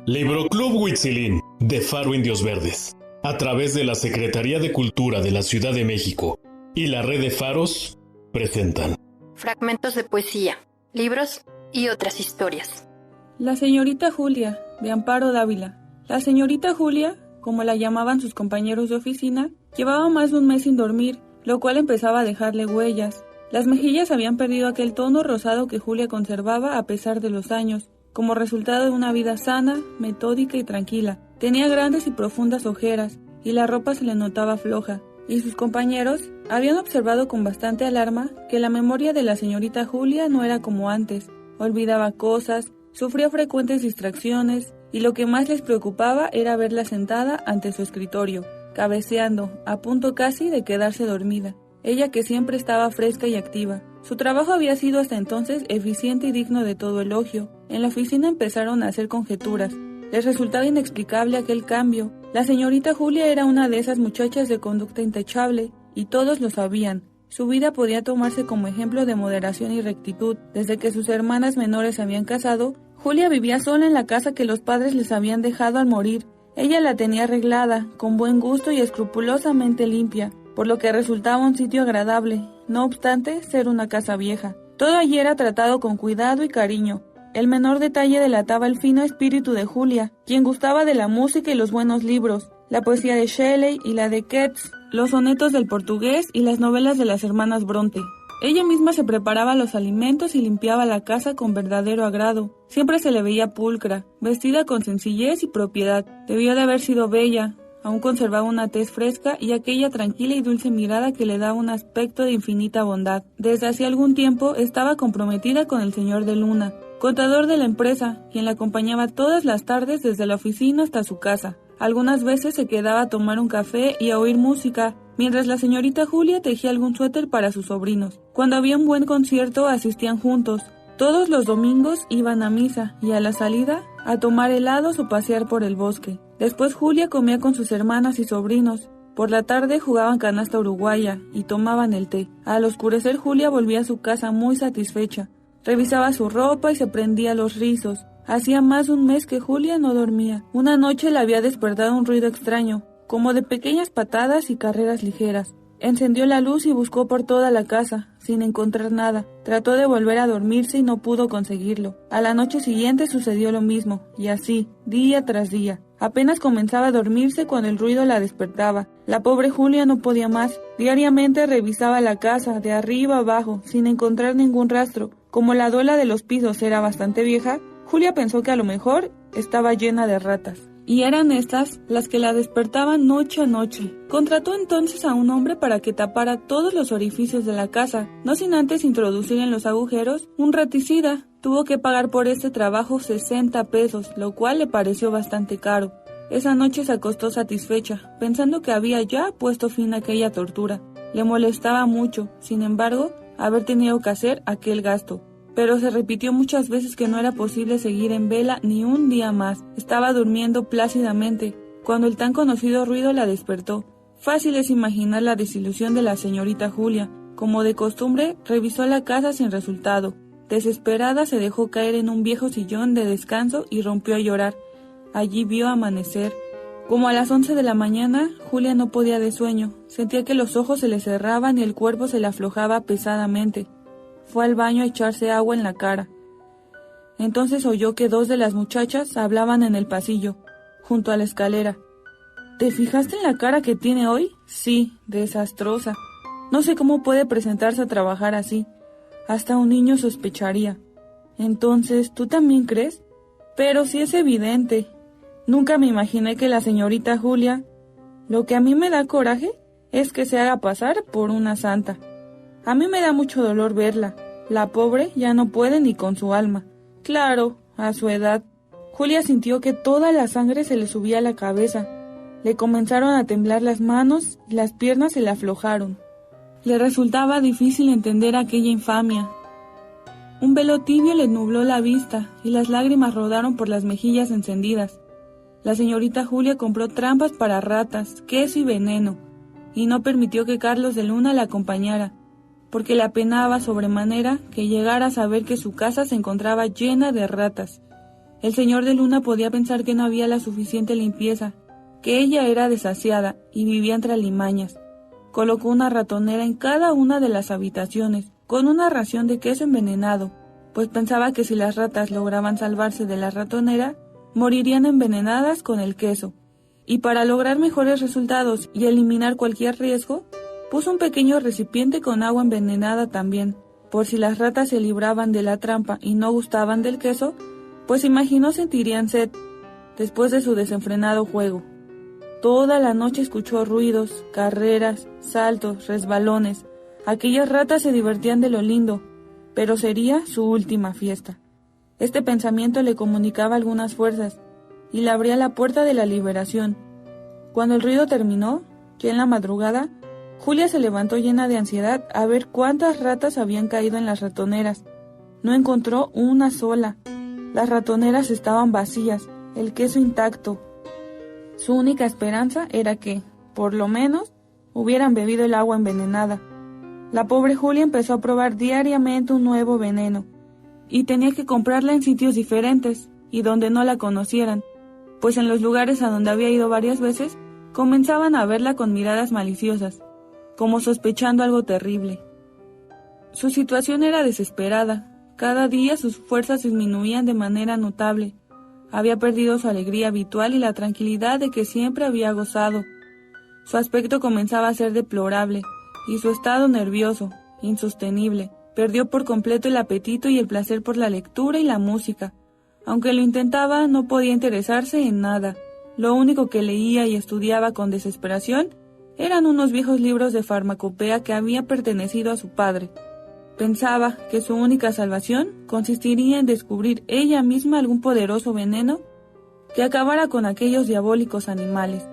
Libroclub Huitzilín de Faro Indios Verdes, a través de la Secretaría de Cultura de la Ciudad de México y la Red de Faros, presentan fragmentos de poesía, libros y otras historias. La señorita Julia, de Amparo Dávila. La señorita Julia, como la llamaban sus compañeros de oficina, llevaba más de un mes sin dormir, lo cual empezaba a dejarle huellas. Las mejillas habían perdido aquel tono rosado que Julia conservaba a pesar de los años, como resultado de una vida sana, metódica y tranquila. Tenía grandes y profundas ojeras, y la ropa se le notaba floja, y sus compañeros habían observado con bastante alarma que la memoria de la señorita Julia no era como antes. Olvidaba cosas, sufría frecuentes distracciones, y lo que más les preocupaba era verla sentada ante su escritorio, cabeceando, a punto casi de quedarse dormida. Ella que siempre estaba fresca y activa. Su trabajo había sido hasta entonces eficiente y digno de todo elogio. En la oficina empezaron a hacer conjeturas. Les resultaba inexplicable aquel cambio. La señorita Julia era una de esas muchachas de conducta intachable, y todos lo sabían. Su vida podía tomarse como ejemplo de moderación y rectitud. Desde que sus hermanas menores se habían casado, Julia vivía sola en la casa que los padres les habían dejado al morir. Ella la tenía arreglada, con buen gusto y escrupulosamente limpia, por lo que resultaba un sitio agradable, no obstante ser una casa vieja. Todo allí era tratado con cuidado y cariño. El menor detalle delataba el fino espíritu de Julia, quien gustaba de la música y los buenos libros, la poesía de Shelley y la de Keats, los sonetos del portugués y las novelas de las hermanas Bronte. Ella misma se preparaba los alimentos y limpiaba la casa con verdadero agrado. Siempre se le veía pulcra, vestida con sencillez y propiedad. Debió de haber sido bella. Aún conservaba una tez fresca y aquella tranquila y dulce mirada que le daba un aspecto de infinita bondad. Desde hacía algún tiempo estaba comprometida con el señor de Luna, contador de la empresa, quien la acompañaba todas las tardes desde la oficina hasta su casa. Algunas veces se quedaba a tomar un café y a oír música, mientras la señorita Julia tejía algún suéter para sus sobrinos. Cuando había un buen concierto asistían juntos. Todos los domingos iban a misa y a la salida a tomar helados o pasear por el bosque. Después Julia comía con sus hermanas y sobrinos. Por la tarde jugaban canasta uruguaya y tomaban el té. Al oscurecer Julia volvía a su casa muy satisfecha. Revisaba su ropa y se prendía los rizos. Hacía más de un mes que Julia no dormía. Una noche la había despertado un ruido extraño, como de pequeñas patadas y carreras ligeras. Encendió la luz y buscó por toda la casa, sin encontrar nada. Trató de volver a dormirse y no pudo conseguirlo. A la noche siguiente sucedió lo mismo, y así, día tras día. Apenas comenzaba a dormirse cuando el ruido la despertaba. La pobre Julia no podía más. Diariamente revisaba la casa, de arriba a abajo, sin encontrar ningún rastro. Como la duela de los pisos era bastante vieja, Julia pensó que a lo mejor estaba llena de ratas. Y eran estas las que la despertaban noche a noche. Contrató entonces a un hombre para que tapara todos los orificios de la casa, no sin antes introducir en los agujeros un raticida. Tuvo que pagar por este trabajo 60 pesos, lo cual le pareció bastante caro. Esa noche se acostó satisfecha, pensando que había ya puesto fin a aquella tortura. Le molestaba mucho, sin embargo, haber tenido que hacer aquel gasto. Pero se repitió muchas veces que no era posible seguir en vela ni un día más. Estaba durmiendo plácidamente, cuando el tan conocido ruido la despertó. Fácil es imaginar la desilusión de la señorita Julia. Como de costumbre, revisó la casa sin resultado. Desesperada se dejó caer en un viejo sillón de descanso y rompió a llorar. Allí vio amanecer. Como a las 11 de la mañana, Julia no podía de sueño. Sentía que los ojos se le cerraban y el cuerpo se le aflojaba pesadamente. Fue al baño a echarse agua en la cara. Entonces oyó que dos de las muchachas hablaban en el pasillo, junto a la escalera. ¿Te fijaste en la cara que tiene hoy? Sí, desastrosa. No sé cómo puede presentarse a trabajar así. Hasta un niño sospecharía. Entonces, ¿tú también crees? Pero sí es evidente. Nunca me imaginé que la señorita Julia... Lo que a mí me da coraje es que se haga pasar por una santa. A mí me da mucho dolor verla. La pobre ya no puede ni con su alma. Claro, a su edad. Julia sintió que toda la sangre se le subía a la cabeza. Le comenzaron a temblar las manos y las piernas se le aflojaron. Le resultaba difícil entender aquella infamia. Un velo tibio le nubló la vista y las lágrimas rodaron por las mejillas encendidas. La señorita Julia compró trampas para ratas, queso y veneno, y no permitió que Carlos de Luna la acompañara, porque le apenaba sobremanera que llegara a saber que su casa se encontraba llena de ratas. El señor de Luna podía pensar que no había la suficiente limpieza, que ella era desasiada y vivía entre alimañas. Colocó una ratonera en cada una de las habitaciones, con una ración de queso envenenado, pues pensaba que si las ratas lograban salvarse de la ratonera, morirían envenenadas con el queso. Y para lograr mejores resultados y eliminar cualquier riesgo, puso un pequeño recipiente con agua envenenada también, por si las ratas se libraban de la trampa y no gustaban del queso, pues imaginó sentirían sed después de su desenfrenado juego. Toda la noche escuchó ruidos, carreras, saltos, resbalones. Aquellas ratas se divertían de lo lindo, pero sería su última fiesta. Este pensamiento le comunicaba algunas fuerzas y le abría la puerta de la liberación. Cuando el ruido terminó, ya en la madrugada, Julia se levantó llena de ansiedad a ver cuántas ratas habían caído en las ratoneras. No encontró una sola. Las ratoneras estaban vacías, el queso intacto. Su única esperanza era que, por lo menos, hubieran bebido el agua envenenada. La pobre Julia empezó a probar diariamente un nuevo veneno, y tenía que comprarla en sitios diferentes y donde no la conocieran, pues en los lugares a donde había ido varias veces, comenzaban a verla con miradas maliciosas, como sospechando algo terrible. Su situación era desesperada. Cada día sus fuerzas disminuían de manera notable. Había perdido su alegría habitual y la tranquilidad de que siempre había gozado. Su aspecto comenzaba a ser deplorable, y su estado nervioso, insostenible. Perdió por completo el apetito y el placer por la lectura y la música. Aunque lo intentaba, no podía interesarse en nada. Lo único que leía y estudiaba con desesperación eran unos viejos libros de farmacopea que habían pertenecido a su padre. Pensaba que su única salvación consistiría en descubrir ella misma algún poderoso veneno que acabara con aquellos diabólicos animales,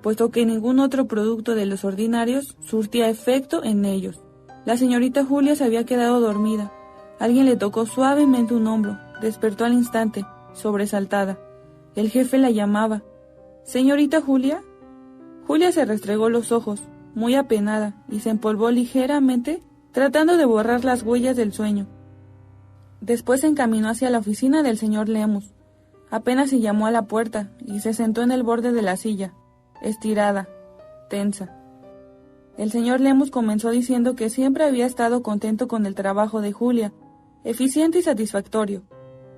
puesto que ningún otro producto de los ordinarios surtía efecto en ellos. La señorita Julia se había quedado dormida. Alguien le tocó suavemente un hombro. Despertó al instante, sobresaltada. El jefe la llamaba. «¿Señorita Julia?» Julia se restregó los ojos, muy apenada, y se empolvó ligeramente, tratando de borrar las huellas del sueño. Después se encaminó hacia la oficina del señor Lemus. Apenas se llamó a la puerta y se sentó en el borde de la silla, estirada, tensa. El señor Lemus comenzó diciendo que siempre había estado contento con el trabajo de Julia, eficiente y satisfactorio,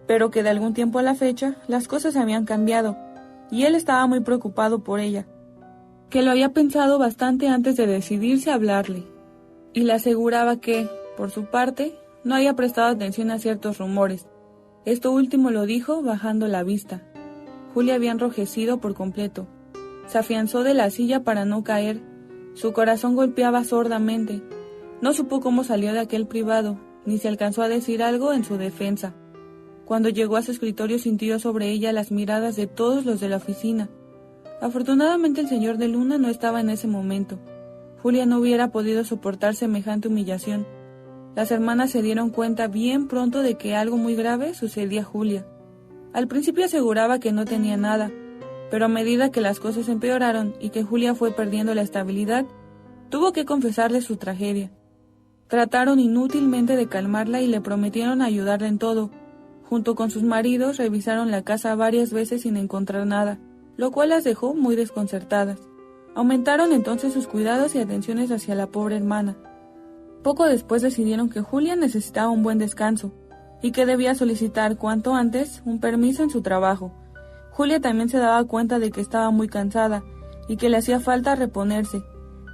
pero que de algún tiempo a la fecha las cosas habían cambiado, y él estaba muy preocupado por ella, que lo había pensado bastante antes de decidirse a hablarle, y le aseguraba que, por su parte, no había prestado atención a ciertos rumores. Esto último lo dijo bajando la vista. Julia había enrojecido por completo. Se afianzó de la silla para no caer. Su corazón golpeaba sordamente. No supo cómo salió de aquel privado, ni se alcanzó a decir algo en su defensa. Cuando llegó a su escritorio sintió sobre ella las miradas de todos los de la oficina. Afortunadamente el señor de Luna no estaba en ese momento. Julia no hubiera podido soportar semejante humillación. Las hermanas se dieron cuenta bien pronto de que algo muy grave sucedía a Julia. Al principio aseguraba que no tenía nada, pero a medida que las cosas empeoraron y que Julia fue perdiendo la estabilidad, tuvo que confesarle su tragedia. Trataron inútilmente de calmarla y le prometieron ayudarla en todo. Junto con sus maridos revisaron la casa varias veces sin encontrar nada, lo cual las dejó muy desconcertadas. Aumentaron entonces sus cuidados y atenciones hacia la pobre hermana. Poco después decidieron que Julia necesitaba un buen descanso y que debía solicitar cuanto antes un permiso en su trabajo. Julia también se daba cuenta de que estaba muy cansada y que le hacía falta reponerse,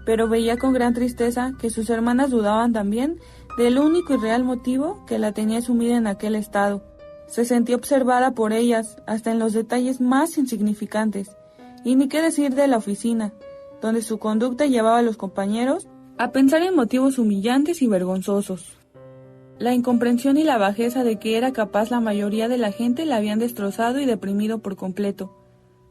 pero veía con gran tristeza que sus hermanas dudaban también del único y real motivo que la tenía sumida en aquel estado. Se sentía observada por ellas hasta en los detalles más insignificantes, y ni qué decir de la oficina, donde su conducta llevaba a los compañeros a pensar en motivos humillantes y vergonzosos. La incomprensión y la bajeza de que era capaz la mayoría de la gente la habían destrozado y deprimido por completo.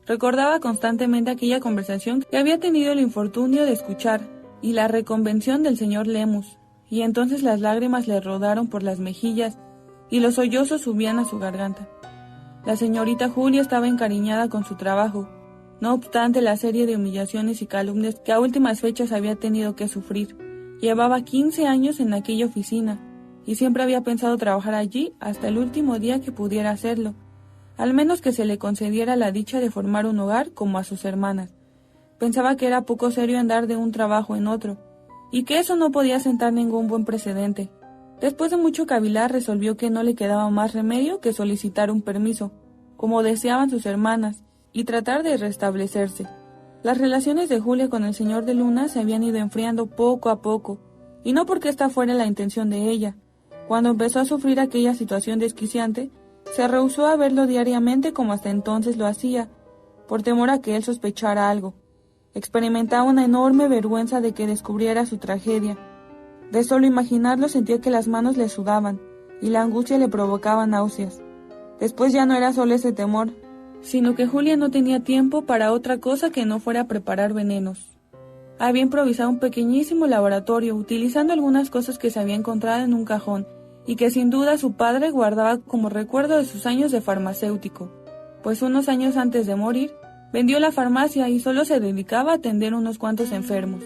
Recordaba constantemente aquella conversación que había tenido el infortunio de escuchar y la reconvención del señor Lemus, y entonces las lágrimas le rodaron por las mejillas y los sollozos subían a su garganta. La señorita Julia estaba encariñada con su trabajo, no obstante la serie de humillaciones y calumnias que a últimas fechas había tenido que sufrir. Llevaba 15 años en aquella oficina, y siempre había pensado trabajar allí hasta el último día que pudiera hacerlo. al menos que se le concediera la dicha de formar un hogar como a sus hermanas. Pensaba que era poco serio andar de un trabajo en otro, y que eso no podía sentar ningún buen precedente. Después de mucho cavilar resolvió que no le quedaba más remedio que solicitar un permiso, como deseaban sus hermanas, y tratar de restablecerse. Las relaciones de Julia con el señor de Luna se habían ido enfriando poco a poco, y no porque esta fuera la intención de ella. Cuando empezó a sufrir aquella situación desquiciante, se rehusó a verlo diariamente como hasta entonces lo hacía, por temor a que él sospechara algo. Experimentaba una enorme vergüenza de que descubriera su tragedia. De solo imaginarlo sentía que las manos le sudaban, y la angustia le provocaba náuseas. Después ya no era solo ese temor, sino que Julia no tenía tiempo para otra cosa que no fuera preparar venenos. Había improvisado un pequeñísimo laboratorio, utilizando algunas cosas que se había encontrado en un cajón, y que sin duda su padre guardaba como recuerdo de sus años de farmacéutico, pues unos años antes de morir, vendió la farmacia y solo se dedicaba a atender unos cuantos enfermos.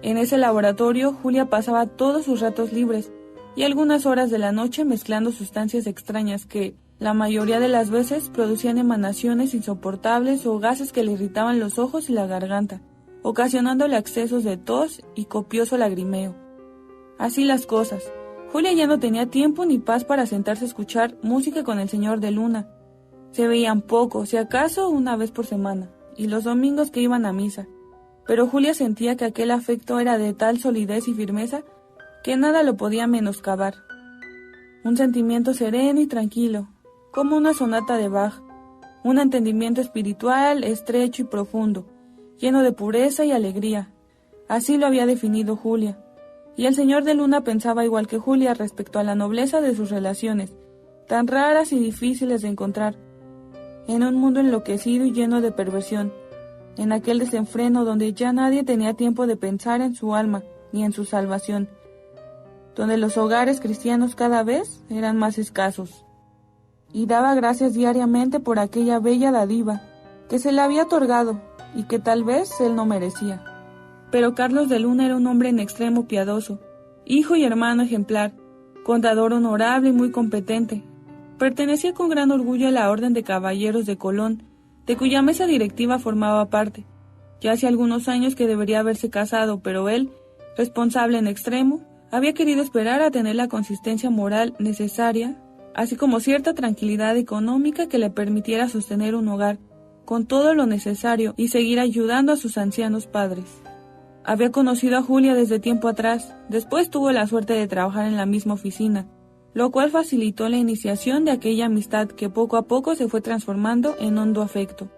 En ese laboratorio, Julia pasaba todos sus ratos libres y algunas horas de la noche mezclando sustancias extrañas que, la mayoría de las veces, producían emanaciones insoportables o gases que le irritaban los ojos y la garganta, ocasionándole accesos de tos y copioso lagrimeo. Así las cosas. Julia ya no tenía tiempo ni paz para sentarse a escuchar música con el señor de Luna. Se veían poco, si acaso una vez por semana, y los domingos que iban a misa. Pero Julia sentía que aquel afecto era de tal solidez y firmeza que nada lo podía menoscabar. Un sentimiento sereno y tranquilo, como una sonata de Bach, un entendimiento espiritual estrecho y profundo, lleno de pureza y alegría. Así lo había definido Julia. Y el señor de Luna pensaba igual que Julia respecto a la nobleza de sus relaciones, tan raras y difíciles de encontrar, en un mundo enloquecido y lleno de perversión, en aquel desenfreno donde ya nadie tenía tiempo de pensar en su alma ni en su salvación, donde los hogares cristianos cada vez eran más escasos. Y daba gracias diariamente por aquella bella dádiva que se le había otorgado y que tal vez él no merecía. Pero Carlos de Luna era un hombre en extremo piadoso, hijo y hermano ejemplar, contador honorable y muy competente. Pertenecía con gran orgullo a la Orden de Caballeros de Colón, de cuya mesa directiva formaba parte. Ya hacía algunos años que debería haberse casado, pero él, responsable en extremo, había querido esperar a tener la consistencia moral necesaria, así como cierta tranquilidad económica que le permitiera sostener un hogar, con todo lo necesario, y seguir ayudando a sus ancianos padres. Había conocido a Julia desde tiempo atrás, después tuvo la suerte de trabajar en la misma oficina, lo cual facilitó la iniciación de aquella amistad que poco a poco se fue transformando en hondo afecto.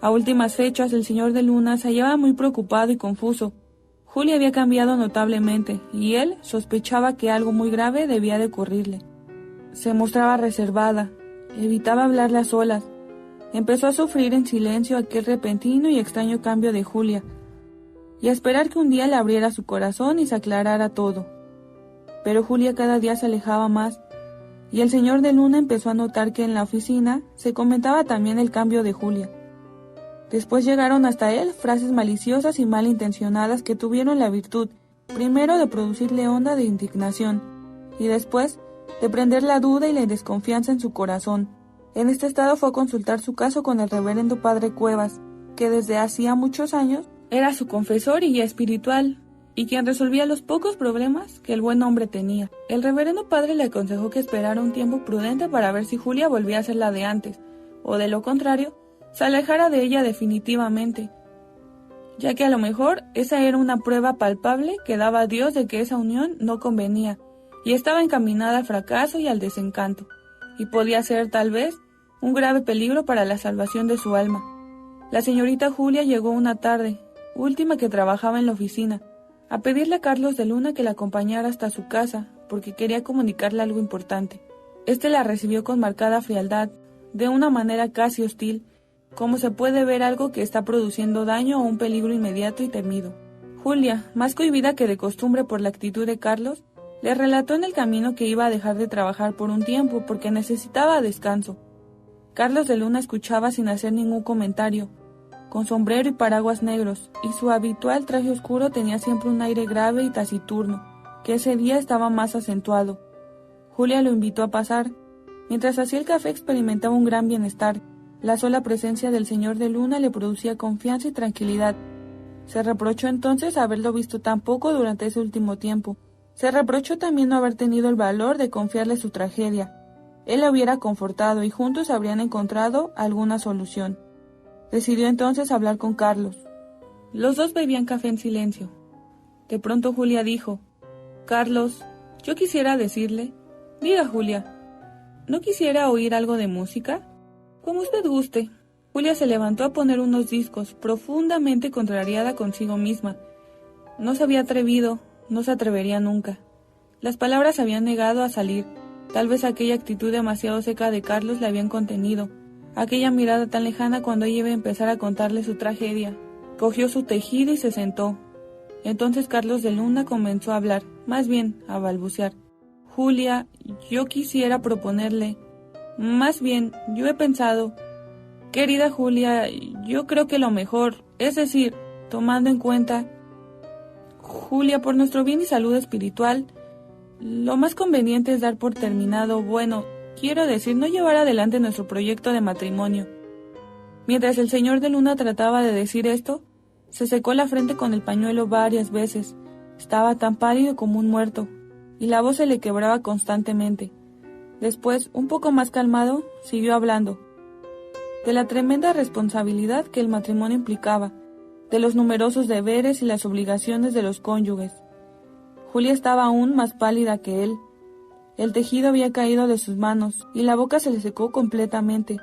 A últimas fechas el señor de Luna se hallaba muy preocupado y confuso. Julia había cambiado notablemente, y él sospechaba que algo muy grave debía de ocurrirle. Se mostraba reservada, evitaba hablarle a solas. Empezó a sufrir en silencio aquel repentino y extraño cambio de Julia, y a esperar que un día le abriera su corazón y se aclarara todo. Pero Julia cada día se alejaba más, y el señor de Luna empezó a notar que en la oficina se comentaba también el cambio de Julia. Después llegaron hasta él frases maliciosas y malintencionadas que tuvieron la virtud, primero de producirle onda de indignación, y después de prender la duda y la desconfianza en su corazón. En este estado fue a consultar su caso con el reverendo padre Cuevas, que desde hacía muchos años era su confesor y guía espiritual, y quien resolvía los pocos problemas que el buen hombre tenía. El reverendo padre le aconsejó que esperara un tiempo prudente para ver si Julia volvía a ser la de antes, o de lo contrario, se alejara de ella definitivamente, ya que a lo mejor esa era una prueba palpable que daba a Dios de que esa unión no convenía, y estaba encaminada al fracaso y al desencanto, y podía ser, tal vez, un grave peligro para la salvación de su alma. La señorita Julia llegó una tarde, última que trabajaba en la oficina, a pedirle a Carlos de Luna que la acompañara hasta su casa, porque quería comunicarle algo importante. Este la recibió con marcada frialdad, de una manera casi hostil, como se puede ver algo que está produciendo daño o un peligro inmediato y temido. Julia, más cohibida que de costumbre por la actitud de Carlos, le relató en el camino que iba a dejar de trabajar por un tiempo porque necesitaba descanso. Carlos de Luna escuchaba sin hacer ningún comentario, con sombrero y paraguas negros, y su habitual traje oscuro tenía siempre un aire grave y taciturno, que ese día estaba más acentuado. Julia lo invitó a pasar, Mientras hacía el café experimentaba un gran bienestar. La sola presencia del señor de Luna le producía confianza y tranquilidad. Se reprochó entonces haberlo visto tan poco durante ese último tiempo. Se reprochó también no haber tenido el valor de confiarle su tragedia. Él la hubiera confortado y juntos habrían encontrado alguna solución. Decidió entonces hablar con Carlos. Los dos bebían café en silencio. De pronto Julia dijo: «Carlos, yo quisiera decirle». «Diga, Julia, ¿no quisiera oír algo de música?» «Como usted guste». Julia se levantó a poner unos discos, profundamente contrariada consigo misma. No se había atrevido, no se atrevería nunca. Las palabras habían negado a salir. Tal vez aquella actitud demasiado seca de Carlos la habían contenido. Aquella mirada tan lejana cuando ella iba a empezar a contarle su tragedia. Cogió su tejido y se sentó. Entonces Carlos de Luna comenzó a hablar, más bien a balbucear. «Julia, yo quisiera proponerle... Más bien, yo he pensado... Querida Julia, yo creo que lo mejor, es decir, tomando en cuenta... Julia, por nuestro bien y salud espiritual, lo más conveniente es dar por terminado, bueno, quiero decir, no llevar adelante nuestro proyecto de matrimonio». Mientras el señor de Luna trataba de decir esto, se secó la frente con el pañuelo varias veces. Estaba tan pálido como un muerto, y la voz se le quebraba constantemente. Después, un poco más calmado, siguió hablando. De la tremenda responsabilidad que el matrimonio implicaba, de los numerosos deberes y las obligaciones de los cónyuges. Julia estaba aún más pálida que él. El tejido había caído de sus manos, y la boca se le secó completamente.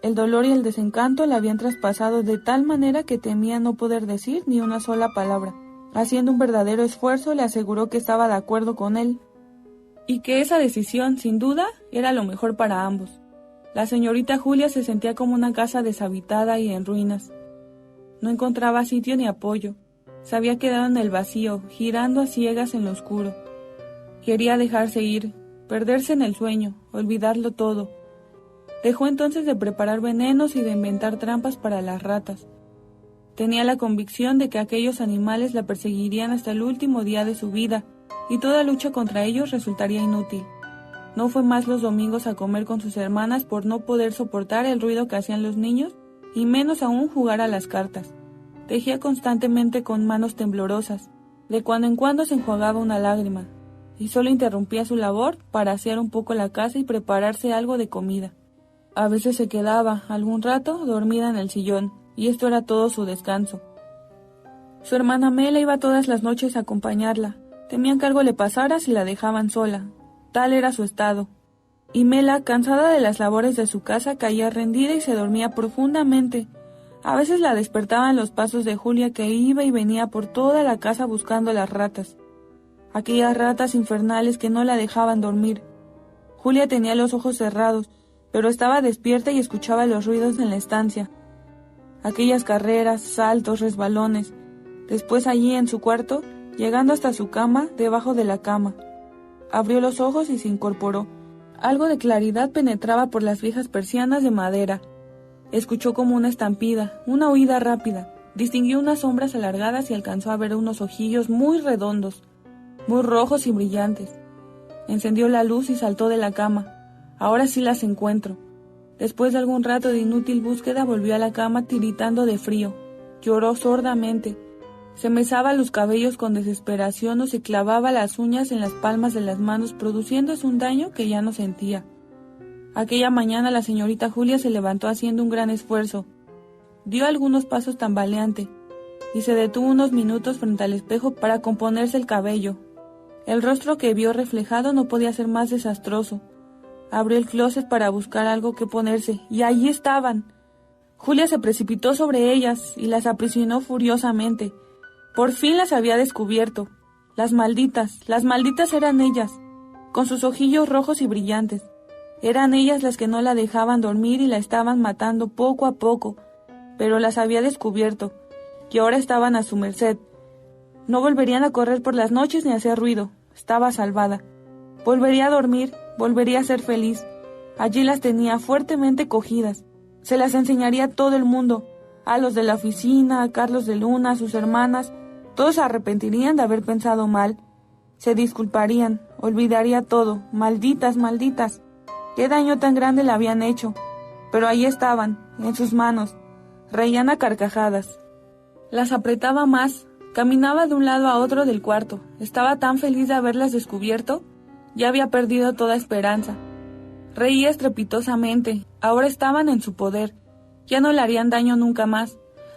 El dolor y el desencanto la habían traspasado de tal manera que temía no poder decir ni una sola palabra. Haciendo un verdadero esfuerzo, le aseguró que estaba de acuerdo con él, y que esa decisión, sin duda, era lo mejor para ambos. La señorita Julia se sentía como una casa deshabitada y en ruinas. No encontraba sitio ni apoyo. Se había quedado en el vacío, girando a ciegas en lo oscuro. Quería dejarse ir, perderse en el sueño, olvidarlo todo. Dejó entonces de preparar venenos y de inventar trampas para las ratas. Tenía la convicción de que aquellos animales la perseguirían hasta el último día de su vida, y toda lucha contra ellos resultaría inútil. No fue más los domingos a comer con sus hermanas por no poder soportar el ruido que hacían los niños, y menos aún jugar a las cartas. Tejía constantemente con manos temblorosas. De cuando en cuando se enjuagaba una lágrima, y solo interrumpía su labor para asear un poco la casa y prepararse algo de comida. A veces se quedaba, algún rato, dormida en el sillón, y esto era todo su descanso. Su hermana Mela iba todas las noches a acompañarla. Temían que algo le pasara si la dejaban sola. Tal era su estado. Y Mela, cansada de las labores de su casa, caía rendida y se dormía profundamente. A veces la despertaban los pasos de Julia, que iba y venía por toda la casa buscando las ratas. Aquellas ratas infernales que no la dejaban dormir. Julia tenía los ojos cerrados, pero estaba despierta y escuchaba los ruidos en la estancia. Aquellas carreras, saltos, resbalones. Después allí en su cuarto, llegando hasta su cama, debajo de la cama. Abrió los ojos y se incorporó. Algo de claridad penetraba por las viejas persianas de madera. Escuchó como una estampida, una huida rápida. Distinguió unas sombras alargadas y alcanzó a ver unos ojillos muy redondos, muy rojos y brillantes. Encendió la luz y saltó de la cama. Ahora sí las encuentro. Después de algún rato de inútil búsqueda, volvió a la cama tiritando de frío. Lloró sordamente. Se mesaba los cabellos con desesperación o se clavaba las uñas en las palmas de las manos, produciéndose un daño que ya no sentía. Aquella mañana la señorita Julia se levantó haciendo un gran esfuerzo. Dio algunos pasos tambaleante y se detuvo unos minutos frente al espejo para componerse el cabello. El rostro que vio reflejado no podía ser más desastroso. Abrió el closet para buscar algo que ponerse, y allí estaban. Julia se precipitó sobre ellas y las aprisionó furiosamente. Por fin las había descubierto. Las malditas eran ellas, con sus ojillos rojos y brillantes. Eran ellas las que no la dejaban dormir y la estaban matando poco a poco, pero las había descubierto, y ahora estaban a su merced. No volverían a correr por las noches ni a hacer ruido. Estaba salvada. Volvería a dormir, volvería a ser feliz. Allí las tenía fuertemente cogidas. Se las enseñaría a todo el mundo, a los de la oficina, a Carlos de Luna, a sus hermanas. Todos se arrepentirían de haber pensado mal. Se disculparían, olvidaría todo. Malditas. qué daño tan grande le habían hecho. Pero ahí estaban, en sus manos, reían a carcajadas. Las apretaba más, caminaba de un lado a otro del cuarto, estaba tan feliz de haberlas descubierto, ya había perdido toda esperanza. Reía estrepitosamente, ahora estaban en su poder, ya no le harían daño nunca más.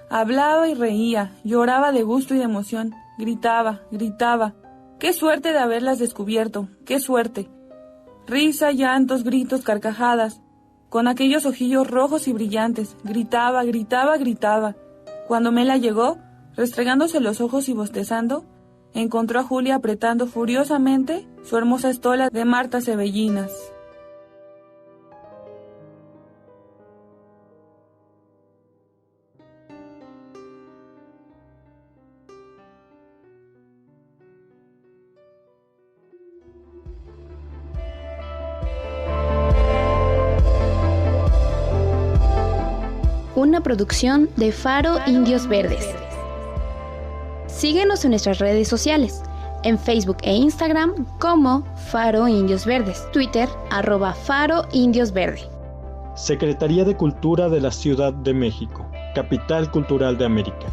Hablaba y reía, lloraba de gusto y de emoción, gritaba. ¡Qué suerte de haberlas descubierto! ¡Qué suerte! Risa, llantos, gritos, carcajadas. Con aquellos ojillos rojos y brillantes, gritaba. Cuando Mela llegó, restregándose los ojos y bostezando, encontró a Julia apretando furiosamente su hermosa estola de Marta Cebellinas. Una producción de Faro Indios Verdes. Síguenos en nuestras redes sociales, en Facebook e Instagram como Faro Indios Verdes, Twitter @Faro Indios Verde. Secretaría de Cultura de la Ciudad de México, Capital Cultural de América.